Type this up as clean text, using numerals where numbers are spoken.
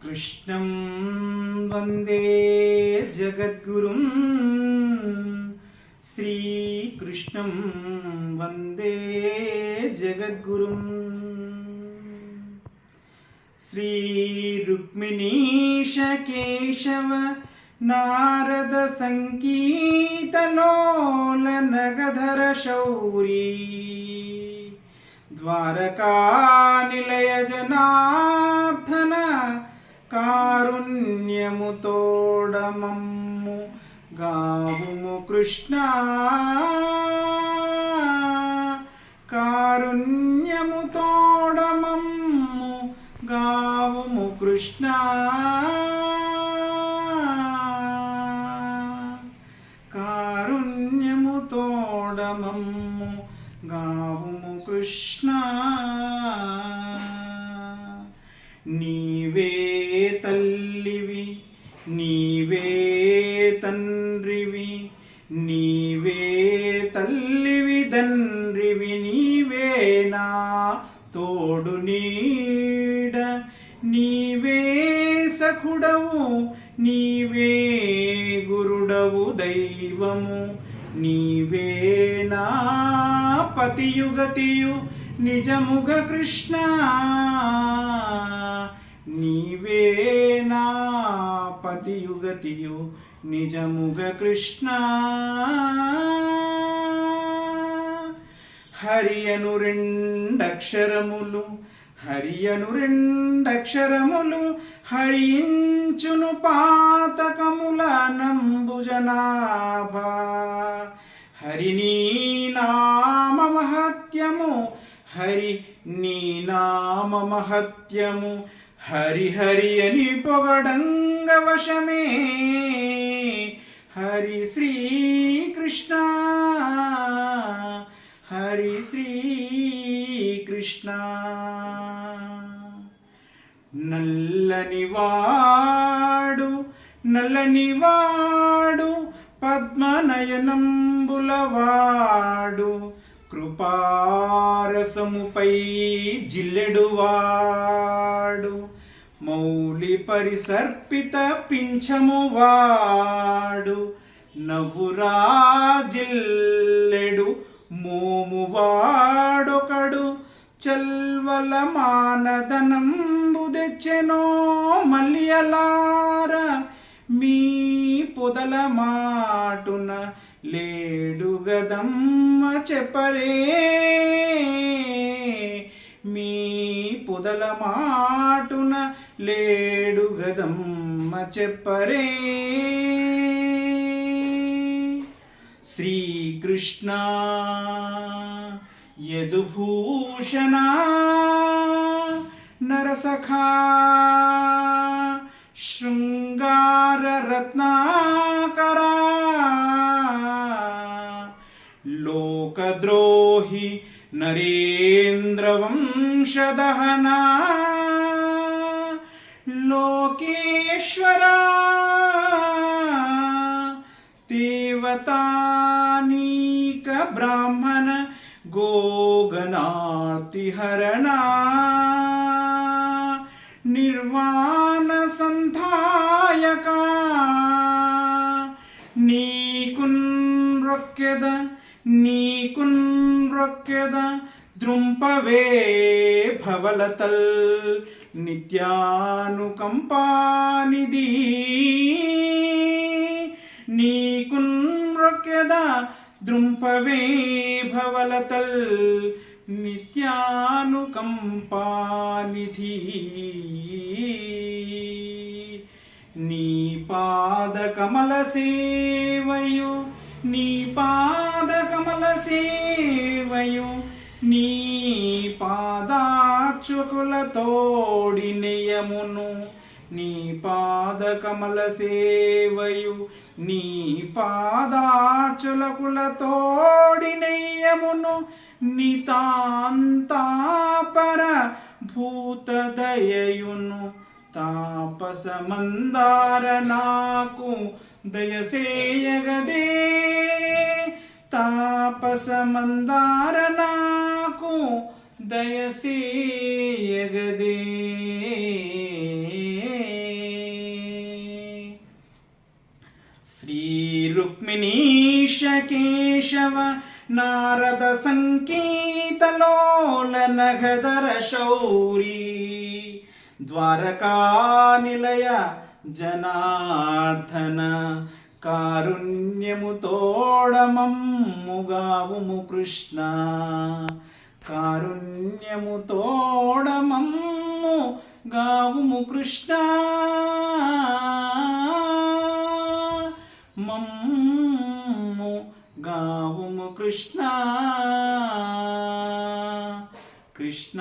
कृष्णं वन्दे जगद्गुरुं श्रीकृष्णं वन्दे जगद्गुरुं श्रीरुक्मिणीश केशव नारद संकीर्तलोल नगधर शौरी द्वारका निलय जनार्दन कारुण्यमुतोडमम्मु गावुमु कृष्ण कारुण्यमुतोडमम्मु गावुमु कृष्ण कारुण्यमुतोडमम्मु गावुमु कृष्ण నీవే తల్లివి నీవే తండ్రివి నీవే తల్లివి తండ్రివి నీవే నా తోడు నీడ నీవే సఖుడవు నీవే గురుడవు దైవము నీవే నా పతియుగతియు నిజముగ కృష్ణ నీవే నా పతియుగతియు నిజముగ కృష్ణ హరియను రెండక్షరములు హరియను రెండక్షరములు హరించును పాతకముల నంబుజనాభ హరి నీ నామ మహత్యము హరి నీ నామ మహత్యము హరి హరి అని పొగడంగ వశమే హరి శ్రీకృష్ణ హరి శ్రీకృష్ణ నల్లనివాడు నల్లనివాడు పద్మనయనంబులవాడు కృపారసముపై జిల్లెడువాడు మౌలి పరిసర్పిత పింఛమువాడు నవ్వురా జిల్లెడు మోమువాడొకడు చల్వల మానదనంబు తెచ్చెనో మల్లియలార మీ పొదల మాటున లేడు గదమ్మ చెప్పరే మీ పొదల మాటున లేడు గదమ్మ చెప్పరే శ్రీకృష్ణ యదుభూషణ నరసఖా శృంగార రత్నాకరా లోకద్రోహి నరేంద్ర వంశదహనా లోకేశ్వర దేవతానీక బ్రాహ్మణ గోగణార్తిహరణా నిర్వాణ సంధాయక నీకున్ రొక్కెద నీకున్ రొక్కెద ద్రుంపవే భవలతల్ నిత్యానుకంపానిధి నీకున్ రొక్కెద ద్రుంపవే భవలతల్ నిత్యానుకంపానిధి నీ పాద కమల సేవయు నీ పాద కమల సేవయు నీ పాదాచుకుల తోడి నెయమును నీ పాద కమల సేవయు నీ పాదాచులకుల తోడి నెయ్యమును నితాంతాపర భూతదయయును తాపసమందార నాకు దయసేయగదే తాపసమందార నాకు దయసేయగదే కేశవ నారద సంకీతలోల నగధర శౌరీ ద్వారకా నిలయ జనార్దన కారుణ్యము తోడమమ్ముగావుము కృష్ణ కారుణ్యము తోడమమ్ము గావుము కృష్ణ మమ్ము గావుము కృష్ణ కృష్ణ